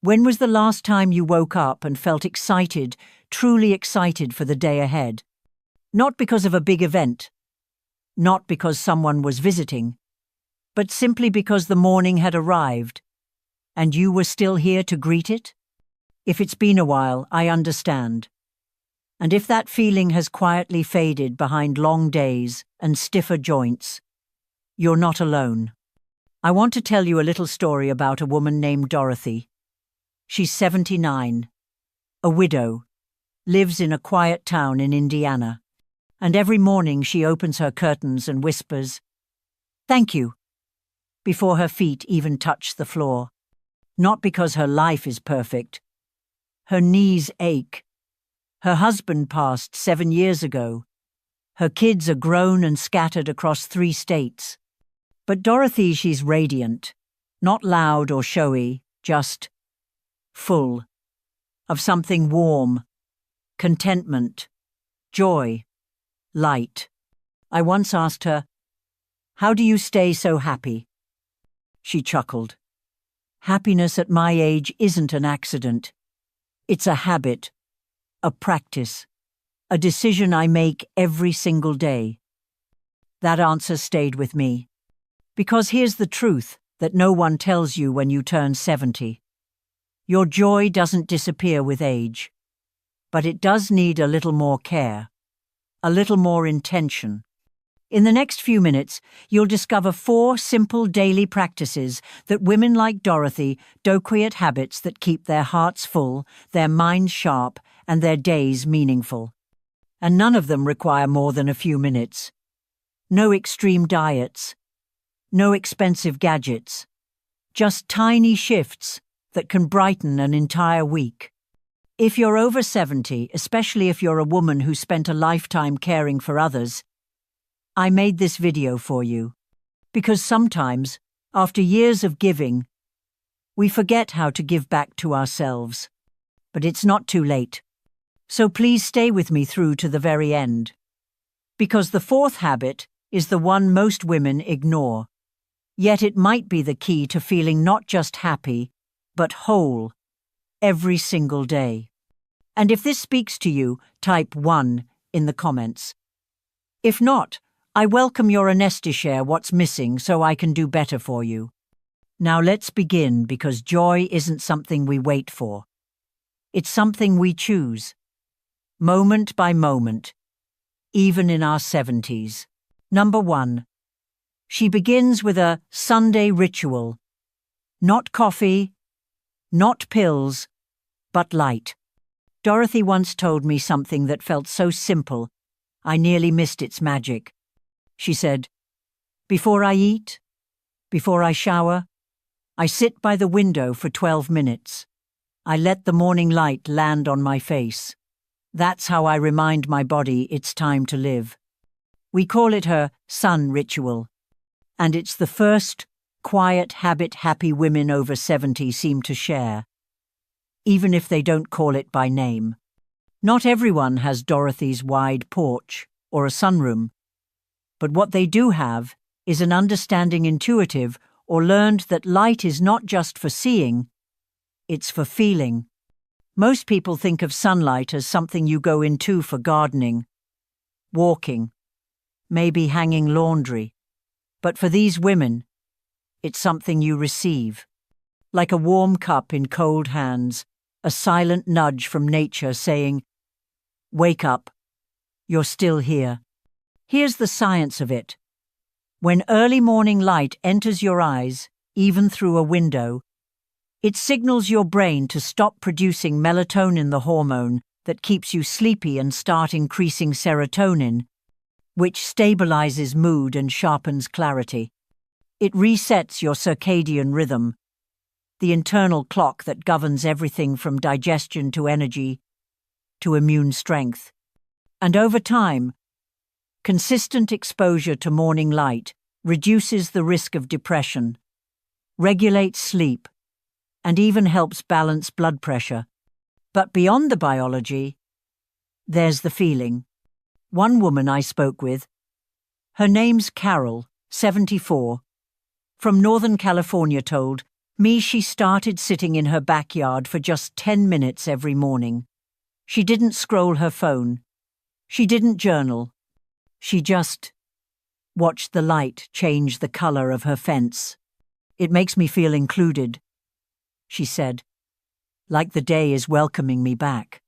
When was the last time you woke up and felt excited, truly excited for the day ahead? Not because of a big event, not because someone was visiting, but simply because the morning had arrived and you were still here to greet it? If it's been a while, I understand. And if that feeling has quietly faded behind long days and stiffer joints, you're not alone. I want to tell you a little story about a woman named Dorothy. She's 79, a widow, lives in a quiet town in Indiana, and every morning she opens her curtains and whispers, "Thank you," before her feet even touch the floor. Not because her life is perfect. Her knees ache. Her husband passed 7 years ago. Her kids are grown and scattered across 3 states. But Dorothy, she's radiant, not loud or showy, just full of something warm, contentment, joy, light. I once asked her, "How do you stay so happy?" She chuckled. "Happiness at my age isn't an accident. It's a habit, a practice, a decision I make every single day." That answer stayed with me. Because here's the truth that no one tells you when you turn 70. Your joy doesn't disappear with age, but it does need a little more care, a little more intention. In the next few minutes, you'll discover 4 simple daily practices that women like Dorothy do, quiet habits that keep their hearts full, their minds sharp, and their days meaningful. And none of them require more than a few minutes. No extreme diets, no expensive gadgets, just tiny shifts that can brighten an entire week. If you're over 70, especially if you're a woman who spent a lifetime caring for others, I made this video for you. Because sometimes, after years of giving, we forget how to give back to ourselves. But it's not too late. So please stay with me through to the very end. Because the 4th habit is the one most women ignore. Yet it might be the key to feeling not just happy, but whole, every single day. And if this speaks to you, type 1 in the comments. If not, I welcome your honesty. Share what's missing so I can do better for you. Now let's begin, because joy isn't something we wait for. It's something we choose, moment by moment, even in our 70s. Number 1. She begins with a Sunday ritual. Not coffee, not pills, but light. Dorothy once told me something that felt so simple, I nearly missed its magic. She said, "Before I eat, before I shower, I sit by the window for 12 minutes. I let the morning light land on my face. That's how I remind my body it's time to live." We call it her sun ritual. And it's the first quiet habit happy women over 70 seem to share, even if they don't call it by name. Not everyone has Dorothy's wide porch or a sunroom, but what they do have is an understanding, intuitive, or learned that light is not just for seeing, it's for feeling. Most people think of sunlight as something you go into for gardening, walking, maybe hanging laundry. But for these women, it's something you receive. Like a warm cup in cold hands, a silent nudge from nature saying, "Wake up, you're still here." Here's the science of it. When early morning light enters your eyes, even through a window, it signals your brain to stop producing melatonin, the hormone that keeps you sleepy, and start increasing serotonin, which stabilizes mood and sharpens clarity. It resets your circadian rhythm, the internal clock that governs everything from digestion to energy to immune strength. And over time, consistent exposure to morning light reduces the risk of depression, regulates sleep, and even helps balance blood pressure. But beyond the biology, there's the feeling. One woman I spoke with, her name's Carol, 74, from Northern California, told She started sitting in her backyard for just 10 minutes every morning. She didn't scroll her phone. She didn't journal. She just watched the light change the color of her fence. "It makes me feel included," she said, "like the day is welcoming me back."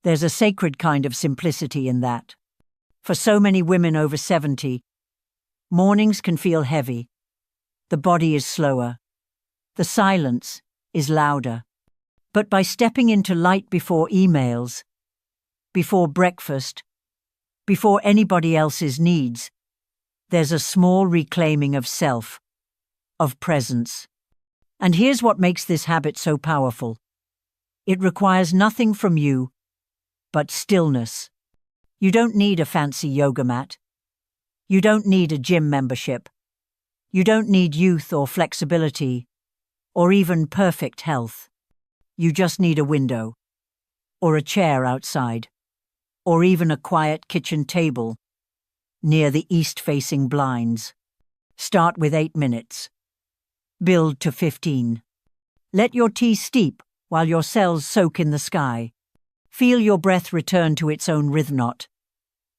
There's a sacred kind of simplicity in that. For so many women over 70, mornings can feel heavy. The body is slower. The silence is louder. But by stepping into light before emails, before breakfast, before anybody else's needs, there's a small reclaiming of self, of presence. And here's what makes this habit so powerful. It requires nothing from you but stillness. You don't need a fancy yoga mat. You don't need a gym membership. You don't need youth or flexibility, or even perfect health. You just need a window, or a chair outside, or even a quiet kitchen table near the east-facing blinds. Start with 8 minutes. Build to 15. Let your tea steep while your cells soak in the sky. Feel your breath return to its own rhythm, not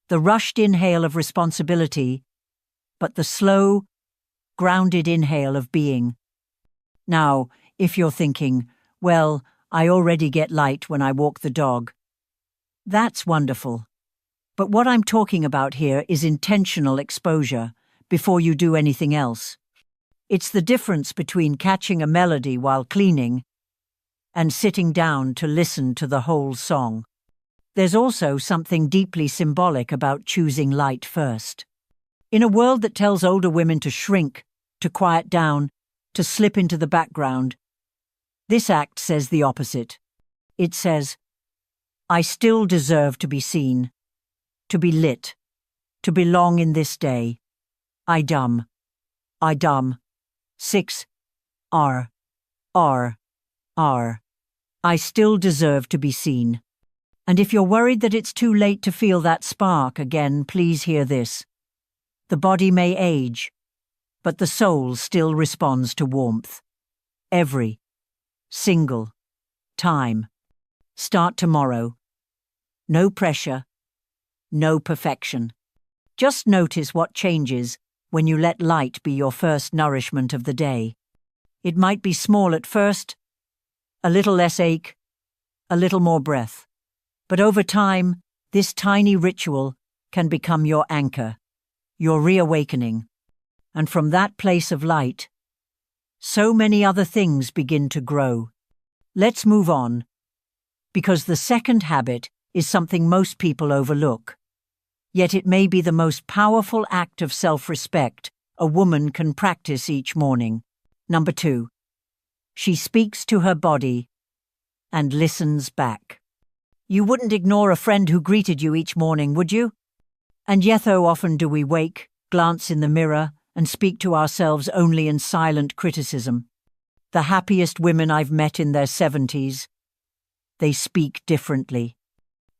the rushed inhale of responsibility, but the slow, grounded inhale of being. Now, if you're thinking, well, I already get light when I walk the dog, that's wonderful. But what I'm talking about here is intentional exposure before you do anything else. It's the difference between catching a melody while cleaning and sitting down to listen to the whole song. There's also something deeply symbolic about choosing light first. In a world that tells older women to shrink, to quiet down, to slip into the background, this act says the opposite. It says, I still deserve to be seen, to be lit, to belong in this day. I dumb. 6 R. I still deserve to be seen. And if you're worried that it's too late to feel that spark again, please hear this. The body may age, but the soul still responds to warmth. Every single time. Start tomorrow. No pressure, no perfection. Just notice what changes when you let light be your first nourishment of the day. It might be small at first, a little less ache, a little more breath. But over time, this tiny ritual can become your anchor, your reawakening. And from that place of light, so many other things begin to grow. Let's move on, because the second habit is something most people overlook. Yet it may be the most powerful act of self-respect a woman can practice each morning. Number 2. She speaks to her body and listens back. You wouldn't ignore a friend who greeted you each morning, would you? And yet how often do we wake, glance in the mirror, and speak to ourselves only in silent criticism? The happiest women I've met in their 70s, they speak differently.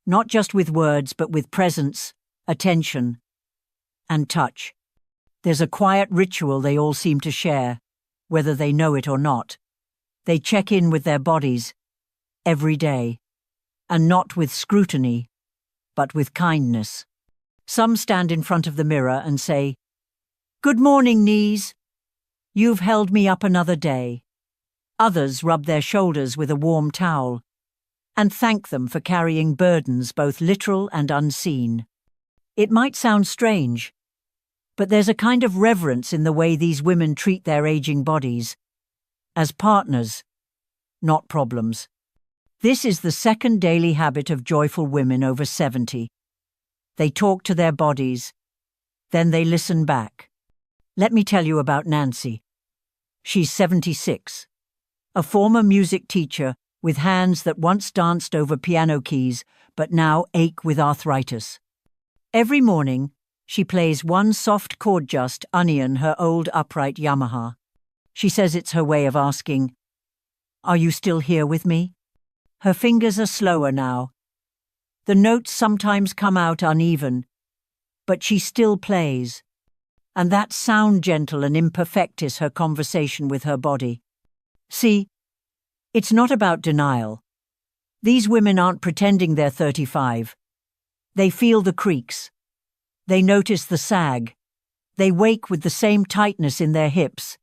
Not just with words, but with presence, attention, and touch. There's a quiet ritual they all seem to share, whether they know it or not. They check in with their bodies every day, and not with scrutiny, but with kindness. Some stand in front of the mirror and say, "Good morning, knees. You've held me up another day." Others rub their shoulders with a warm towel and thank them for carrying burdens both literal and unseen. It might sound strange, but there's a kind of reverence in the way these women treat their aging bodies as partners, not problems. This is the second daily habit of joyful women over 70. They talk to their bodies, then they listen back. Let me tell you about Nancy. She's 76, a former music teacher with hands that once danced over piano keys but now ache with arthritis. Every morning, she plays one soft chord just onion her old upright Yamaha. She says it's her way of asking, "Are you still here with me?" Her fingers are slower now. The notes sometimes come out uneven, but she still plays. And that sound gentle and imperfect is her conversation with her body. See, it's not about denial. These women aren't pretending they're 35. They feel the creaks. They notice the sag. They wake with the same tightness in their hips,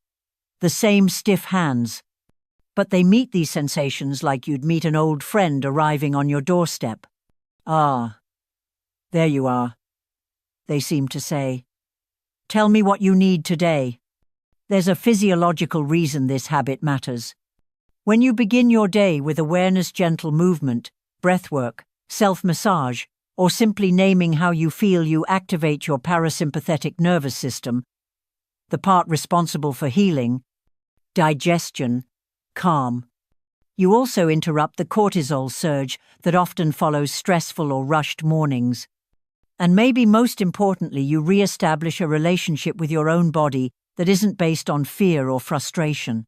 the same stiff hands. But they meet these sensations like you'd meet an old friend arriving on your doorstep. "Ah, there you are," they seem to say. "Tell me what you need today." There's a physiological reason this habit matters. When you begin your day with awareness, gentle movement, breathwork, self-massage, or simply naming how you feel, you activate your parasympathetic nervous system, the part responsible for healing, digestion, calm. You also interrupt the cortisol surge that often follows stressful or rushed mornings. And maybe most importantly, you re-establish a relationship with your own body that isn't based on fear or frustration.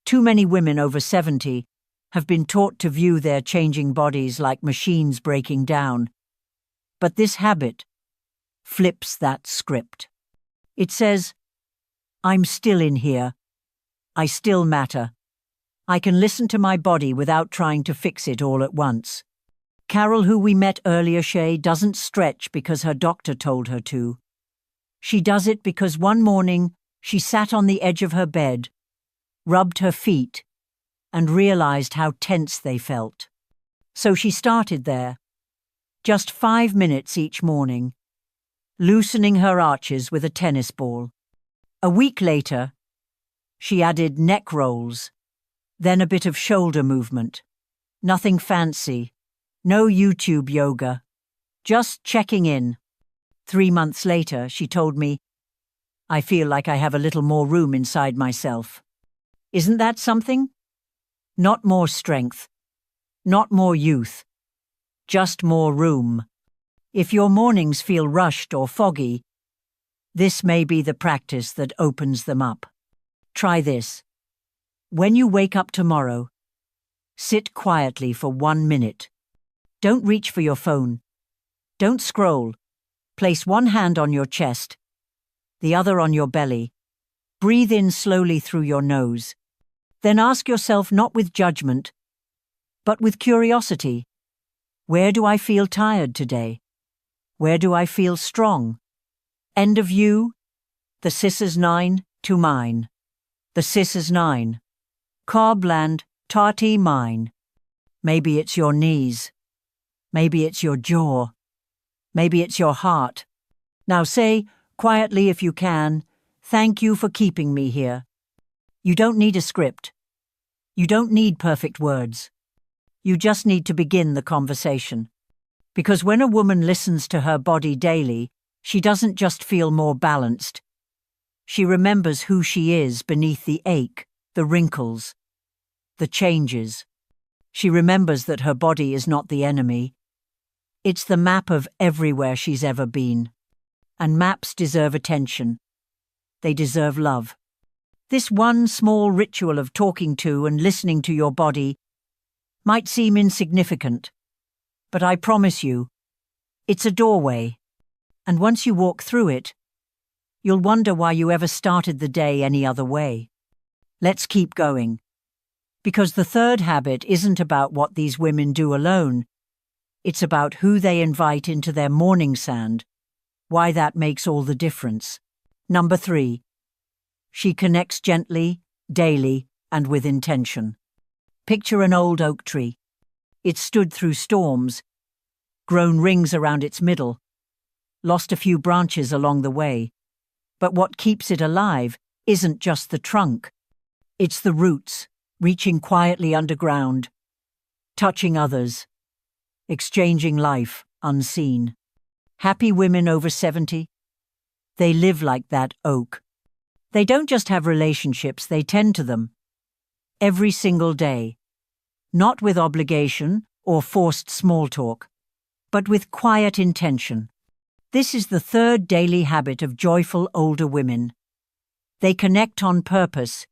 Too many women over 70 have been taught to view their changing bodies like machines breaking down. But this habit flips that script. It says, "I'm still in here. I still matter. I can listen to my body without trying to fix it all at once." Carol, who we met earlier, doesn't stretch because her doctor told her to. She does it because one morning she sat on the edge of her bed, rubbed her feet, and realized how tense they felt. So she started there, just 5 minutes each morning, loosening her arches with a tennis ball. A week later, she added neck rolls, then a bit of shoulder movement. Nothing fancy, no YouTube yoga, just checking in. 3 months later, she told me, "I feel like I have a little more room inside myself." Isn't that something? Not more strength, not more youth, just more room. If your mornings feel rushed or foggy, this may be the practice that opens them up. Try this. When you wake up tomorrow, sit quietly for 1 minute. Don't reach for your phone. Don't scroll. Place one hand on your chest, the other on your belly. Breathe in slowly through your nose. Then ask yourself, not with judgment, but with curiosity, where do I feel tired today? Where do I feel strong? End of you, the scissors 9 to mine. The scissors 9. Carbland, tarty mine. Maybe it's your knees. Maybe it's your jaw. Maybe it's your heart. Now say, quietly if you can, "Thank you for keeping me here." You don't need a script. You don't need perfect words. You just need to begin the conversation. Because when a woman listens to her body daily, she doesn't just feel more balanced. She remembers who she is beneath the ache, the wrinkles, the changes. She remembers that her body is not the enemy. It's the map of everywhere she's ever been. And maps deserve attention. They deserve love. This one small ritual of talking to and listening to your body might seem insignificant, but I promise you, it's a doorway. And once you walk through it, you'll wonder why you ever started the day any other way. Let's keep going. Because the third habit isn't about what these women do alone. It's about who they invite into their morning sand, why that makes all the difference. Number 3. She connects gently, daily, and with intention. Picture an old oak tree. It's stood through storms, grown rings around its middle, lost a few branches along the way. But what keeps it alive isn't just the trunk. It's the roots, reaching quietly underground, touching others, exchanging life unseen. Happy women over 70, they live like that oak. They don't just have relationships, they tend to them. Every single day. Not with obligation or forced small talk, but with quiet intention. This is the third daily habit of joyful older women. They connect on purpose,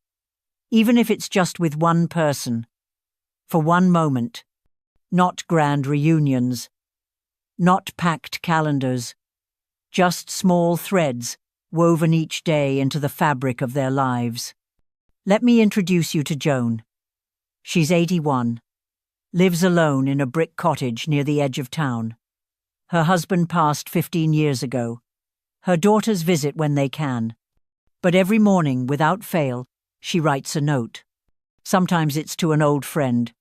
even if it's just with one person, for one moment. Not grand reunions, not packed calendars, just small threads woven each day into the fabric of their lives. Let me introduce you to Joan. She's 81, lives alone in a brick cottage near the edge of town. Her husband passed 15 years ago. Her daughters visit when they can. But every morning, without fail, she writes a note. Sometimes it's to an old friend.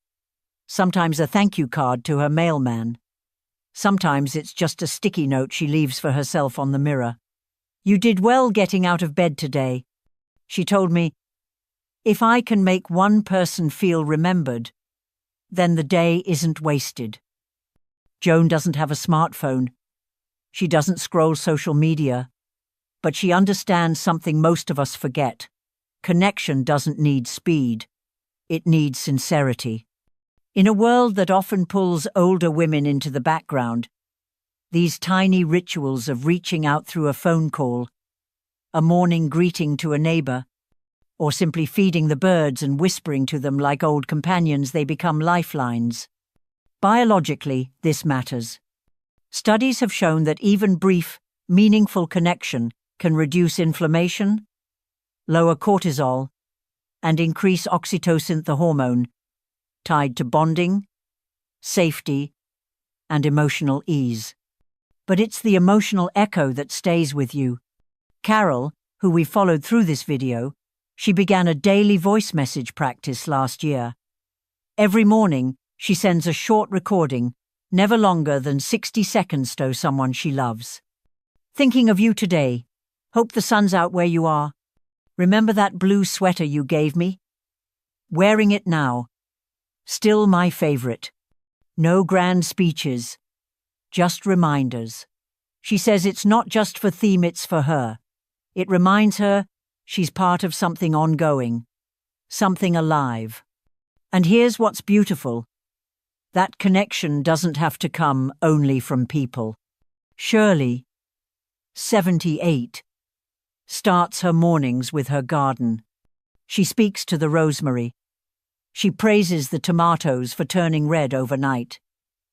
Sometimes a thank you card to her mailman. Sometimes it's just a sticky note she leaves for herself on the mirror. "You did well getting out of bed today." She told me, "If I can make one person feel remembered, then the day isn't wasted." Joan doesn't have a smartphone. She doesn't scroll social media. But she understands something most of us forget. Connection doesn't need speed. It needs sincerity. In a world that often pulls older women into the background, these tiny rituals of reaching out through a phone call, a morning greeting to a neighbor, or simply feeding the birds and whispering to them like old companions, they become lifelines. Biologically, this matters. Studies have shown that even brief, meaningful connection can reduce inflammation, lower cortisol, and increase oxytocin, the hormone, tied to bonding, safety, and emotional ease. But it's the emotional echo that stays with you. Carol, who we followed through this video, she began a daily voice message practice last year. Every morning, she sends a short recording, never longer than 60 seconds, to someone she loves. "Thinking of you today. Hope the sun's out where you are. Remember that blue sweater you gave me? Wearing it now. Still my favorite. No grand speeches. Just reminders." She says it's not just for theme, it's for her. It reminds her she's part of something ongoing, something alive. And here's what's beautiful. That connection doesn't have to come only from people. Shirley, 78, starts her mornings with her garden. She speaks to the rosemary. She praises the tomatoes for turning red overnight.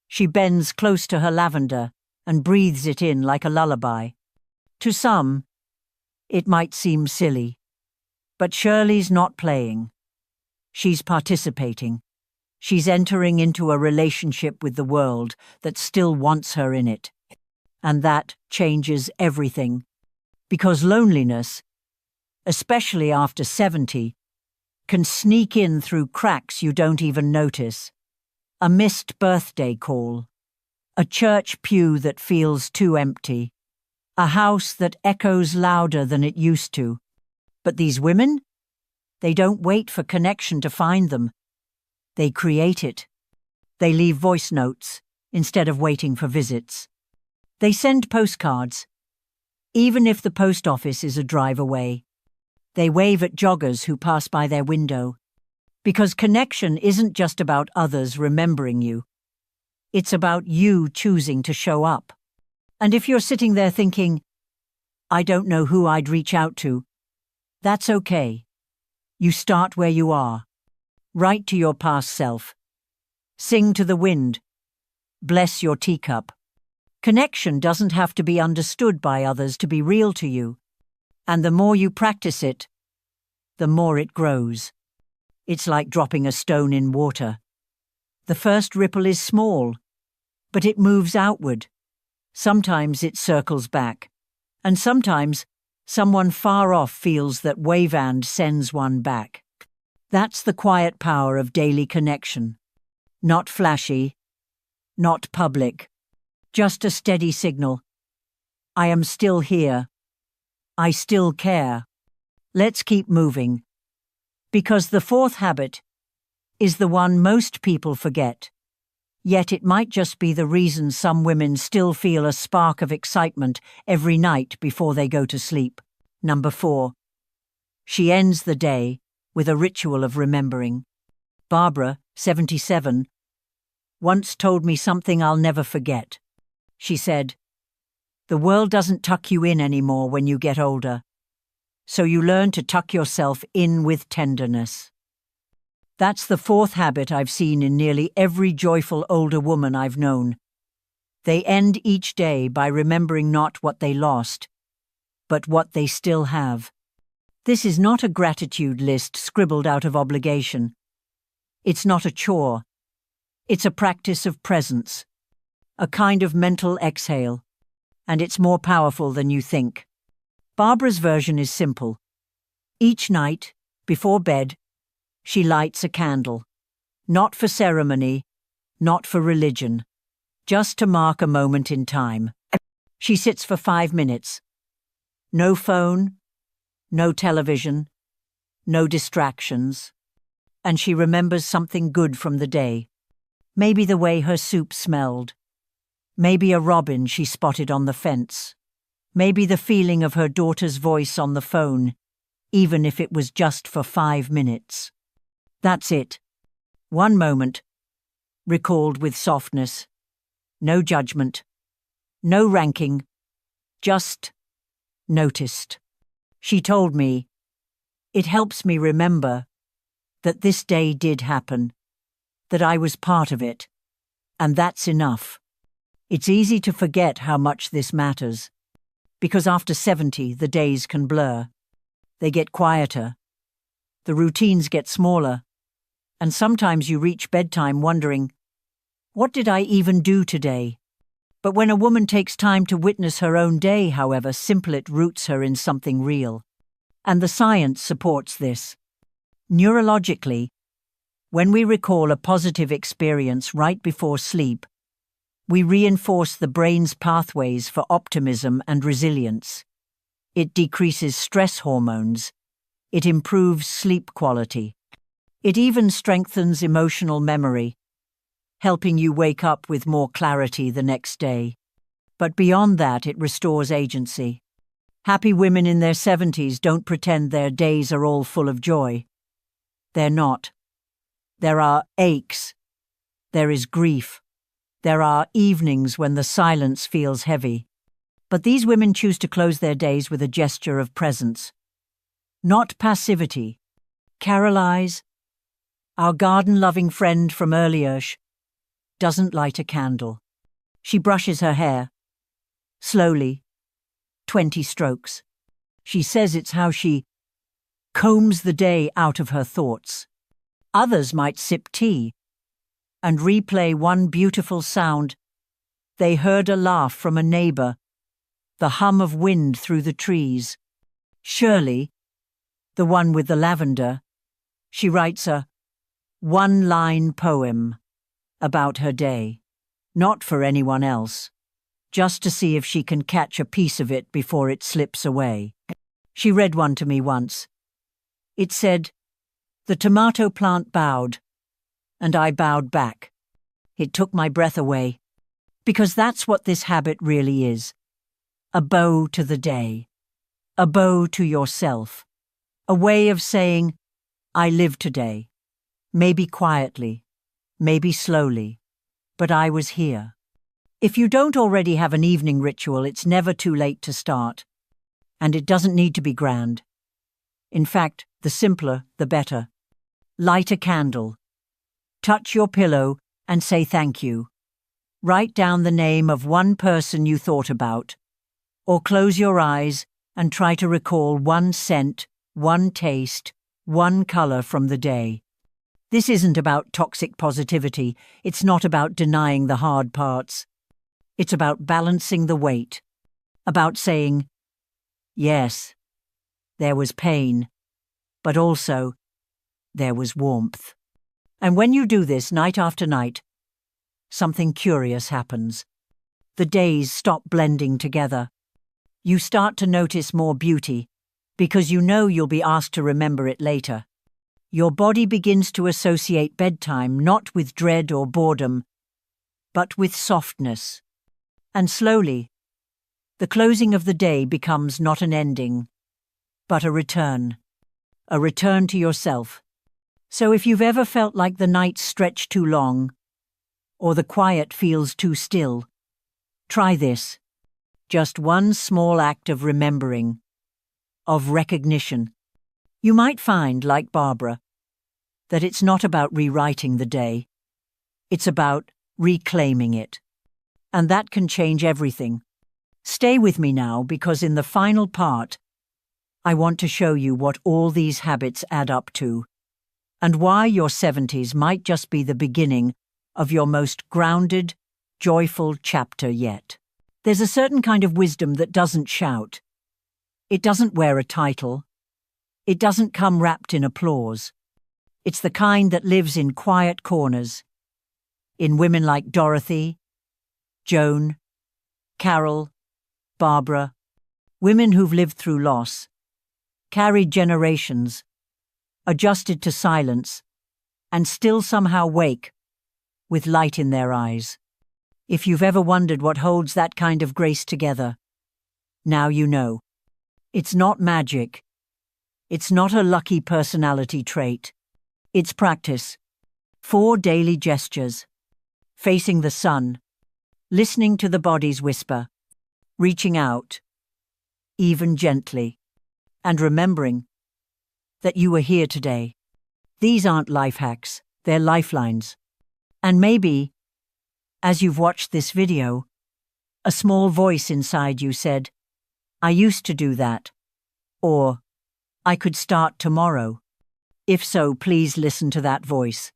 She bends close to her lavender and breathes it in like a lullaby. To some, it might seem silly, but Shirley's not playing. She's participating. She's entering into a relationship with the world that still wants her in it. And that changes everything. Because loneliness, especially after 70, can sneak in through cracks you don't even notice. A missed birthday call. A church pew that feels too empty. A house that echoes louder than it used to. But these women? They don't wait for connection to find them. They create it. They leave voice notes instead of waiting for visits. They send postcards, even if the post office is a drive away. They wave at joggers who pass by their window. Because connection isn't just about others remembering you. It's about you choosing to show up. And if you're sitting there thinking, "I don't know who I'd reach out to," that's okay. You start where you are. Write to your past self. Sing to the wind. Bless your teacup. Connection doesn't have to be understood by others to be real to you. And the more you practice it, the more it grows. It's like dropping a stone in water. The first ripple is small, but it moves outward. Sometimes it circles back, and sometimes someone far off feels that wave and sends one back. That's the quiet power of daily connection. Not flashy, not public, just a steady signal. I am still here. I still care. Let's keep moving. Because the fourth habit is the one most people forget. Yet it might just be the reason some women still feel a spark of excitement every night before they go to sleep. Number 4. She ends the day with a ritual of remembering. Barbara, 77, once told me something I'll never forget. She said, "The world doesn't tuck you in anymore when you get older, so you learn to tuck yourself in with tenderness." That's the fourth habit I've seen in nearly every joyful older woman I've known. They end each day by remembering not what they lost, but what they still have. This is not a gratitude list scribbled out of obligation. It's not a chore. It's a practice of presence, a kind of mental exhale, and it's more powerful than you think. Barbara's version is simple. Each night, before bed, she lights a candle. Not for ceremony, not for religion, just to mark a moment in time. She sits for 5 minutes. No phone, no television, no distractions. And she remembers something good from the day. Maybe the way her soup smelled. Maybe a robin she spotted on the fence. Maybe the feeling of her daughter's voice on the phone, even if it was just for 5 minutes. That's it. One moment, recalled with softness. No judgment. No ranking. Just noticed. She told me, it helps me remember that this day did happen, that I was part of it, and that's enough. It's easy to forget how much this matters, because after 70 the days can blur. They get quieter. The routines get smaller. And sometimes you reach bedtime wondering, what did I even do today? But when a woman takes time to witness her own day, however simple, it roots her in something real. And the science supports this. Neurologically, when we recall a positive experience right before sleep, we reinforce the brain's pathways for optimism and resilience. It decreases stress hormones. It improves sleep quality. It even strengthens emotional memory, helping you wake up with more clarity the next day. But beyond that, it restores agency. Happy women in their 70s don't pretend their days are all full of joy. They're not. There are aches. There is grief. There are evenings when the silence feels heavy. But these women choose to close their days with a gesture of presence. Not passivity. Carolize, our garden-loving friend from Earlyersh, doesn't light a candle. She brushes her hair. Slowly. 20 strokes. She says it's how she combs the day out of her thoughts. Others might sip tea and replay one beautiful sound. They heard a laugh from a neighbor, the hum of wind through the trees. Shirley, the one with the lavender, she writes a one-line poem about her day, not for anyone else, just to see if she can catch a piece of it before it slips away. She read one to me once. It said, "The tomato plant bowed, and I bowed back. It took my breath away." Because that's what this habit really is. A bow to the day. A bow to yourself. A way of saying, I live today. Maybe quietly, maybe slowly, but I was here. If you don't already have an evening ritual, it's never too late to start. And it doesn't need to be grand. In fact, the simpler, the better. Light a candle. Touch your pillow and say thank you. Write down the name of one person you thought about. Or close your eyes and try to recall one scent, one taste, one color from the day. This isn't about toxic positivity. It's not about denying the hard parts. It's about balancing the weight. About saying, yes, there was pain, but also there was warmth. And when you do this night after night, something curious happens. The days stop blending together. You start to notice more beauty, because you know you'll be asked to remember it later. Your body begins to associate bedtime not with dread or boredom, but with softness. And slowly, the closing of the day becomes not an ending, but a return to yourself. So if you've ever felt like the nights stretch too long, or the quiet feels too still, try this. Just one small act of remembering, of recognition. You might find, like Barbara, that it's not about rewriting the day. It's about reclaiming it. And that can change everything. Stay with me now, because in the final part, I want to show you what all these habits add up to, and why your 70s might just be the beginning of your most grounded, joyful chapter yet. There's a certain kind of wisdom that doesn't shout. It doesn't wear a title. It doesn't come wrapped in applause. It's the kind that lives in quiet corners, in women like Dorothy, Joan, Carol, Barbara, women who've lived through loss, carried generations, adjusted to silence, and still somehow wake, with light in their eyes. If you've ever wondered what holds that kind of grace together, now you know. It's not magic. It's not a lucky personality trait. It's practice. 4 daily gestures. Facing the sun, listening to the body's whisper, reaching out, even gently, and remembering that you were here today. These aren't life hacks, they're lifelines. And maybe, as you've watched this video, a small voice inside you said, I used to do that, or I could start tomorrow. If so, please listen to that voice.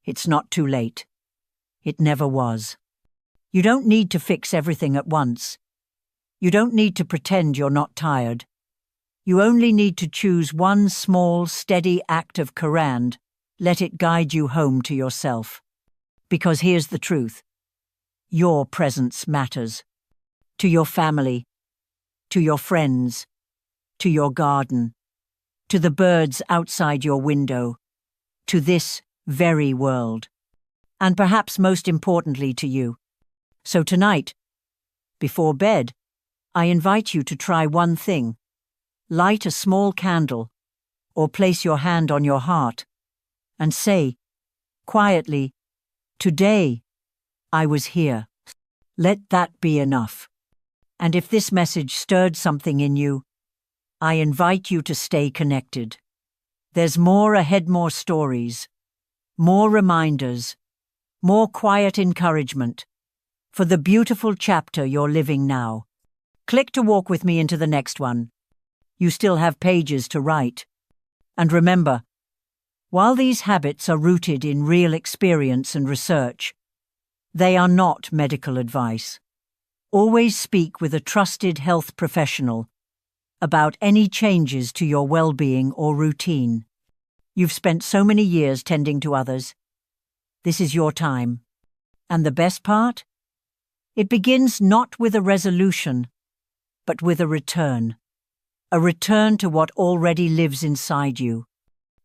It's not too late. It never was. You don't need to fix everything at once. You don't need to pretend you're not tired. You only need to choose one small, steady act of courage. Let it guide you home to yourself. Because here's the truth. Your presence matters. To your family, to your friends, to your garden, to the birds outside your window, to this very world. And perhaps most importantly to you. So tonight, before bed, I invite you to try one thing. Light a small candle, or place your hand on your heart, and say, quietly, today, I was here. Let that be enough. And if this message stirred something in you, I invite you to stay connected. There's more ahead, more stories, more reminders, more quiet encouragement for the beautiful chapter you're living now. Click to walk with me into the next one. You still have pages to write. And remember, while these habits are rooted in real experience and research, they are not medical advice. Always speak with a trusted health professional about any changes to your well-being or routine. You've spent so many years tending to others. This is your time. And the best part? It begins not with a resolution, but with a return. A return to what already lives inside you.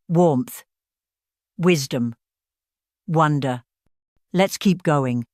Warmth, wisdom, wonder. Let's keep going.